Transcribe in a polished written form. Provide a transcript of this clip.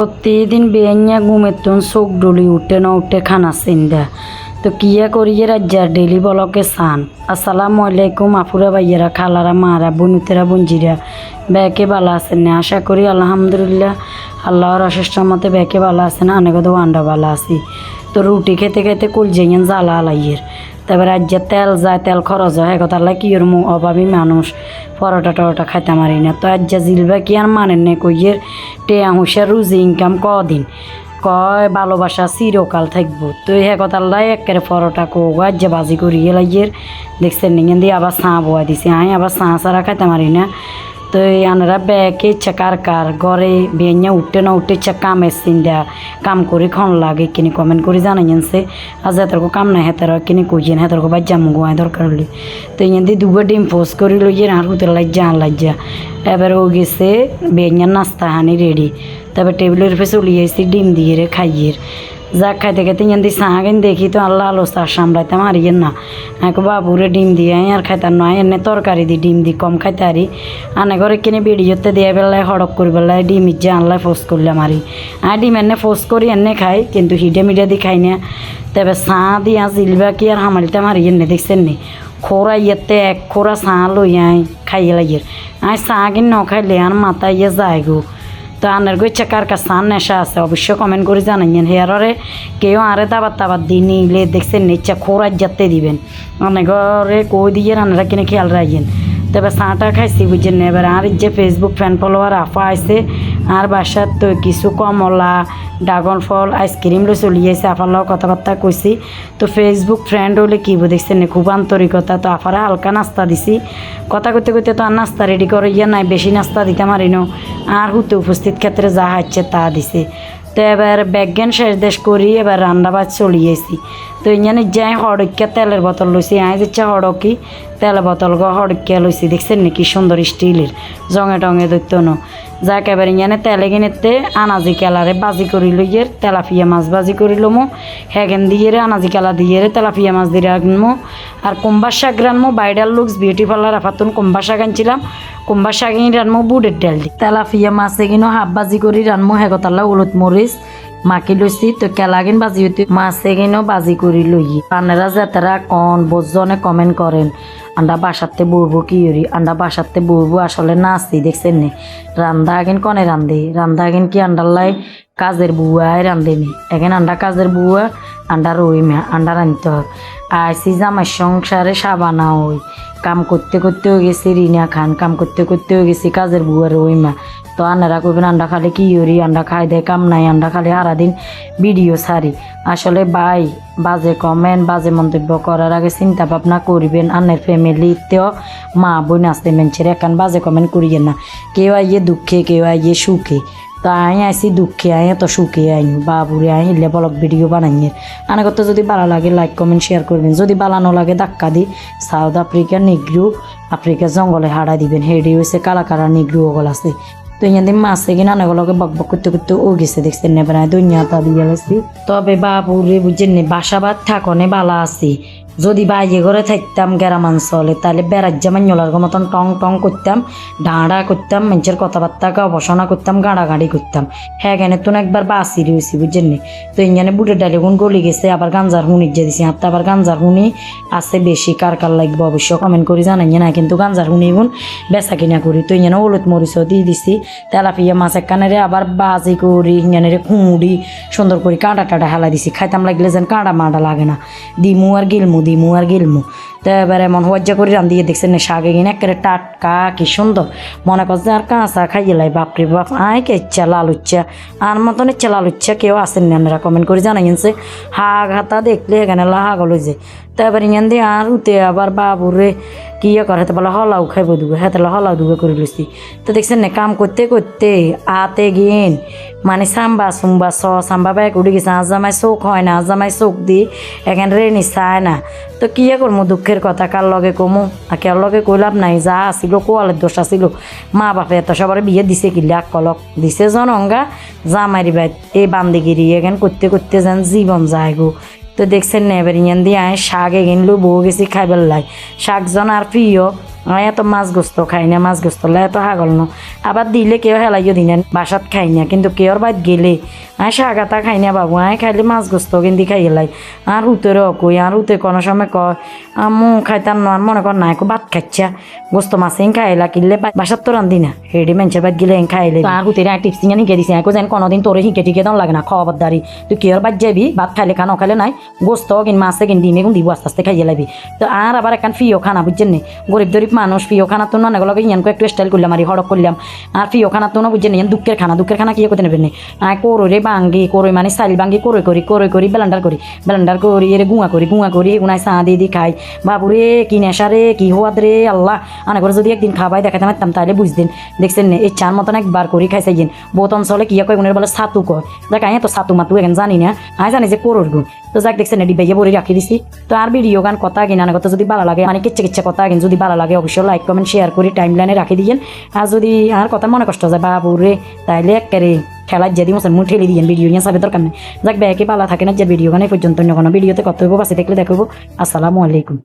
প্রতিদিন বেঞ্জা ঘুমেতুন চোখ ডলি উঠে না উঠে খানা চিন্তা তো কিয়া করিয়ে রাজ্জার ডেলি বলকে সান। আসসালামু আলাইকুম আপুরা ভাইয়েরা খালারা মারা বনুতেরা বঞ্জিরা ব্যাকে ভালো আছেন না? আশা করি আলহামদুলিল্লাহ আল্লাহর অশেষ মতে ব্যাকে ভালো আছেন, অনেক তো আন্ডা ভালো আছি। তো রুটি খেতে খেতে কুল যেন জ্বালা আলাইয়ের তারপর রাজ্যের তেল যায়, তেল খরচ হয় একতাল্লা কি ওর অভাবী মানুষ পরোটা টরোটা খাইতে মারি না। তো আজ জিলবা কি আর মানেন নে কইয়ের টেয়া হুঁশার রুজি ইনকাম কদিন কয় ভালোবাসা চিরকাল থাকবো। তো একতাল্লাই একেবারে পরোটা কোগা আজ বাজি করিয়ে লাইয়ের দেখছেন নিগেন দিয়ে আবার ছাঁ বোয়া দিছে। আমি আবার ছাঁ ছাড়া খাইতে মারি না। তো আনারা ব্যাকে ইচ্ছা কার কার ঘরে বেঞ্জা উঠতে না উঠতে ইচ্ছা কামের চিন্তা কাম করে খন লাগে কিনি কমেন্ট করে জানাইছে। আজ হেতরকো কাম নাই হেতার কিনি কইছেন হেতরকো বাদ জামু গোয়াই দরকার হলে। তো ইয়ান দিয়ে দুবার ডিম পোস্ট করে লইয়ে আর হুতের লাজ্জা আন লাজ্জা এবার ও গেছে বেঞ্জার নাস্তা হানি রেডি। তারপর টেবিলের উপরে চলিয়ে আসছি ডিম দিয়ে রে খাইয়ের যা খাইতে খাইতে ইয়ান দিয়ে সাহাগেন দেখি তো আল্লাহ আলো চার সামলাইতে মারিয়েন না। আমি বাবুরে ডিম দিয়ে আর খাইতার নয় এনে তরকারি দি ডিম দি কম খাইতে আরি আনে ঘরে কিনে বেড়িয়েতে দিয়ে বেলায় হড়ক করি বেলায় ডিম ইজ্জা আনলাই ফোস করলে মারি আর ডিম এনে ফোস করি এনে খাই কিন্তু হিডে মিডে দি খাই না। তবে ছাঁ দিয়া জিলবা কি আর হামালিতে মারিয়েন নে দেখছেন নি খোরা ইয়েতে এক খোরা ছাঁ লই আই খাইয়ে লাগিয়ে আই ছাঁ কিন ন খাইলে আর মাথা ইয়ে যায় গো। তো আনের গো ইচ্ছা কার কাছে সান নেশা আছে অবশ্যই কমেন্ট করে জানাইয়েন। হেয়ারে কেউ আরে তাবার দিয়ে নিলে দেখছেন ইচ্ছা খোরাজ যাতে দিবেন অনেক ঘরে কই দিয়ে রান্নারা কিনে খেয়াল রাখেন। তবে চাটা খাইছি বুঝছেন না। এবার আর যে ফেসবুক ফ্যান ফলোয়ার আফা আছে আর বাসার তো কিছু কমলা ড্রাগন ফল আইসক্রিম লো চলিয়েছে আফার লোক কথাবার্তা কইছি। তো ফেসবুক ফ্রেন্ড হলে কী দেখছেন না খুব আন্তরিকতা। তো আফারা হালকা নাস্তা দিছি কথা করতে করতে তো আর নাস্তা রেডি করে ইয়ে নাই বেশি নাস্তা দিতে মারিন আর হুতে উপস্থিত ক্ষেত্রে যা হচ্ছে তা দিছে। তো এবার ব্যাজ্ঞান শেষ দেশ করি এবার রান্নাবাদ চলিয়েছি। তো ইয়ানি যাই হড়কিয়া তেলের বোতল লইছি আই দিচ্ছে হড়কি তেলের বোতল গো হড়কিয়া লইছি দেখছেন নাকি সুন্দর স্টিলের জঙে টঙে দৈত্য ন যাক এবার ইয়ানে তেলে কিনেতে আনাজি কেলারে বাজি করি লইয়ের তেলাপিয়া মাছ বাজি করি লমো হ্যাগেন দিয়ে রে আনাজি কেলা দিয়ে রে তেলাপিয়া মাছ দিয়ে রাখবো আর কুম্বার শাক রানমো বাইডাল লুকস বিউটি পার্লার আফাতুন কুম্বার শাক আনছিলাম কুম্বার শাক রানমো বুটের ডাল দি তেলাপিয়া মাছে কিনো হাফ বাজি করি রানমো হেগতাল্লা হলুদ মরিচ মাকি লইছি। তো কেলাগিন বাজি হইতে মাছে কিনো বাজি করি লই পানেরা যাতারা কন বোঝনে কমেন্ট করেন আন্ডা বাসাতে বলবো কি করি আন্ডা বাসাতে বলবো আসলে নাচি দেখছেন নি রান্দা আগেন কনে রান্দা আগেন কি আন্ডার কাজের বুয়াই রান্ধেনি এখন আন্ডা কাজের বুয়া আন্ডা রই মা আন্ডা রাঁধতে হয় আইসি জামাই সংসারে সাবানা ওই কাম করতে করতেও গেছি রিনা খান কাম করতে করতেও গেছি কাজের বুয়া রই মা। তো আন্নারা করবেন আন্ডা খালে কি করি আন্ডা খাই দেয় কাম নাই আন্ডা খালে সারাদিন ভিডিও সারি আসলে বাই বাজে কমেন্ট বাজে মন্তব্য করার আগে চিন্তা ভাবনা করবেন আন্নের ফ্যামিলিতেও মা বোন আসতে মেনছের একান বাজে কমেন্ট করিয়েন না কেউ আইয়ে দুঃখে কেউ আইয়ে সুখে। তো আই আইসি দুঃখে আই তো সুখে আই বাবুরে আই হিলে বলক ভিডিও বানাইয়ের আনে করতে যদি ভালো লাগে লাইক কমেন্ট শেয়ার করবেন যদি বালানো লাগে ধাক্কা দি সাউথ আফ্রিকা নিগ্রু আফ্রিকা জঙ্গলে হারা দিবেন হেডি হয়েছে কালা কালা নিগ্রু ওগল আছে। তো ইয়ান দিন মাছে কিনা অনেকগুলোকে বক বক করতে করতে ও গেছে দেখছেন না বেড়ায় দুনিয়াটা দিয়ে গেছি। তবে বাবুরে বুঝছেন নি বাসাবাদ থাকনে বালা আছি যদি বাইরে ঘরে থাকতাম গ্রামাঞ্চলে তাহলে বেড়ার জামাই নলার মতন টং টং করতাম ডাঁড়া করতাম মানুষের কথাবার্তাকে অবসনা করতাম গাড়াগাড়ি করতাম হ্যাঁ কেন তো একবার বাসি রয়েছি বুঝছেন নি। তো ইঞ্জানে বুটের ডালে গুণ গলি গেছে আবার গাঞ্জার হুনি যে দিছি হাতে আবার গাঞ্জার হুনি আছে বেশি কার কার লাগবে অবশ্য কমেন্ট করে জানাই না কিন্তু গাঞ্জার হুনি গুণ বেচা কিনা করি। তো ইঞ্জানে হলুদ মরিচও দিয়ে দিছি তেলাপিয়া মাছ একখানে আবার বাজি করি ইঞ্জানে খুঁড়ি সুন্দর করে কাঁটা টাটা হেলা দিছি খাইতাম লাগলে যেন কাঁটা মাটা লাগে না দিমু আর গিলমু। তো এবার এমন হজ্জা করে রান্ধিয়ে দেখছেন না শাকে কিনে একেবারে টাটকা কি সুন্দর মনে করছে আর কাঁচা খাইয়ে লাই বাপরে বাপ আয় কে ইচ্ছা লাল উচ্ছা আর মতন ইচ্ছা লাল উচ্ছা কেউ আসেন না আপনারা কমেন্ট করে জানাইছে হাগ হাতা দেখলে এখানে হাগল যে। তো এবার ইয়ান দিয়ে আর উঠে আবার বাবুরে কি করে হাতে বলে হলাও খাইব দুবে হাতে হলাও দুবে করে লুছি। তো দেখছেন না কাম করতে করতে আতে গিন মানে সাম্বা সুম্বা সাম্বা ব্যাগ উঠে গেছে আজ জামাই চোখ হয় না আজ জামাই চোখ দি এখানে রেনি চায় না। তো কি করবো দুঃখের কথা কার লগে কমু আর কার লগে কইলাম নাই যা আসিল কোয়ালের দোষ আসিল মা বাপে এত সবার বিয়ে দিছে কি লাখ কলক দিছে জনঙ্গা জামাইরি বাই এই বান্দিগিরি এখান করতে করতে যেন জীবন যায় গো। তো দেখছেন না এবার ইয়ান দিয়ে আয় শাক এগিনলো বউ গেছি খাইবার লাই শাকজন আর প্রিয় এত মাছ গোস্ত খাই না, মাছ গোস্ত এত হাগল ন। আবার দিলে কেউ হেলাইও দিনেন বাসাত খাই না, কিন্তু কেউর বাইত গেলে শাগাতা খাই না বাবু, খাইলে মাছ গোস্ত কিন্তু খাই এলাই। আর উতেরও কই, আর উতে কোনো সময় কয় মু খাইতাম না, মনে কর নাই ভাত খাচ্ছা গোস্ত মাছ খাইলা কিনলে বাসাত তো রান্ধি না, হেডি মানুষের বাইত গেলে খাইলে। আর উতের টিপস নিয়ে নিকে দিছি, যেন কোনোদিন তোরে হিঁকে টিকে দাও লাগে না খবরদারি। তুই কেউর বাইত যাবি ভাত খাইলে খানো খাইলে নাই গোস্ত কিন মাছে কিন ডিমে কিন দিব আস্তে আস্তে খাইয়ে লাবি। তো আর আবার এখন ফিও খানা বুঝছেন নি, গরিব গরিব মানুষ ফিও খানা তো না এগুলোকে ইয়ানকে একটু স্টাইল করলাম আর হড়ক করলাম। আর ফিও খানা তো না বুঝছেন ইয়ান দুঃখের খানা কি করতে নেবেন আর কোরে ভাঙ্গি কোরে মানে সাইল ভাঙ্গি করে করি ব্লেন্ডার করি এর গুঁয়া করি এগুনায় চা দিয়ে খাই। বাবুরে কি নেশা রে, কি হওয়াদ রে আল্লাহ। আনা করে যদি একদিন খাবাই দেখাতে পারতাম তাহলে বুঝতেন। দেখছেন না এই চার মতন একবার করি খাইছে গিন। বহুত অঞ্চলে কি কয় এগুনের বলে ছাতু কয়, দেখ আয় তো ছাতু মাতু এখন জানি না, আয় জানি যে কোরোর গুণ। তো যাক দেখছেন ডিবাইয়ে বড়ি রাখি দিছি। তো আর ভিডিও গান কথা কিনা না কথা যদি ভালো লাগে মানে কিচ্ছে কথা কিন যদি ভালো লাগে অবশ্যই লাইক কমেন্ট শেয়ার করি টাইম লাইনে রাখি দিয়েন। আর যদি আর কথা মনে কষ্ট যায় বাবুরে তাইলে একেবারে খেলার যদি মশান মুখ ঠেলে দিয়েন, ভিডিও নিয়ে সাবে দরকার নেই। যাক ব্যাকে পালা থাকে না যে ভিডিও গানে পর্যন্ত অন্য কোনো ভিডিওতে কত হইব বাসে দেখলে দেখবো। আসসালামু আলাইকুম।